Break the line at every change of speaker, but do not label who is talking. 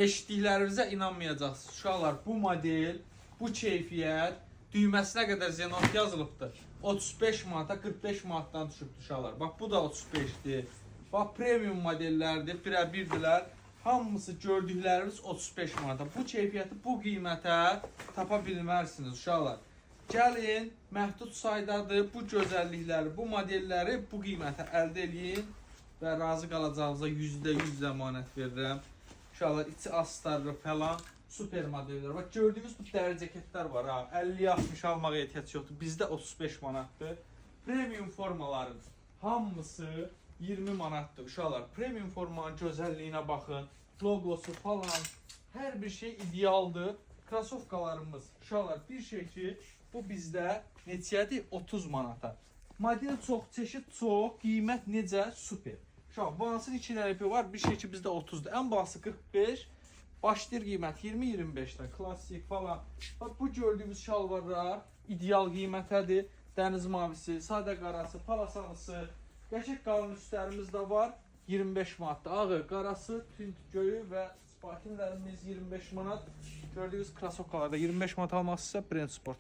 Eşitdiklərinizə inanmayacaqsınız. Uşaqlar, bu model, bu keyfiyyət, düyməsinə qədər Zenot yazılıbdır. 35 manata, 45 manatdan düşübdür uşaqlar. Bax, bu da 35'dir. Bax, premium modellərdir, birə-birdilər. Hamısı gördükləriniz 35 manata. Bu keyfiyyəti bu qiymətə tapa bilmərsiniz uşaqlar. Gəlin, məhdud saydadır. Bu gözəllikləri, bu modelləri bu qiymətə əldə edin və razı qalacağınıza %100 zəmanət verirəm. Uşaqlar, içi astarlı falan super modellər. Bax, gördüyünüz bu dəri ceketlər var ha. 50-60 almağa ehtiyac yoxdur. Bizdə 35 manatdır. Premium formaların hamısı 20 manatdır. Uşaqlar, premium formanın gözəlliyinə baxın. Logosu falan, hər bir şey idealdır. Krasovkalarımız, uşaqlar, bir şey ki, bu bizdə neçədir? 30 manata. Model çox, çeşid çox, qiymət necə? Super. Uşaqlar, bu hansının 2 dənə var, bir şey ki, bizdə 30'dur. Ən bahası 45, başlayır qiymət 20-25'dən, klassik falan. Bax, bu gördüyümüz şalvarlar ideal qiymətədir. Dəniz mavisi, sadə qarası, palasanısı, qəşəng qalın üstlərimiz də var. 25 manatdır. Ağı, qarası, tünd göyü və spakinlərimiz 25 manat. Gördüyünüz krasovkalarda 25 manat almaq istəsə Brand Sport.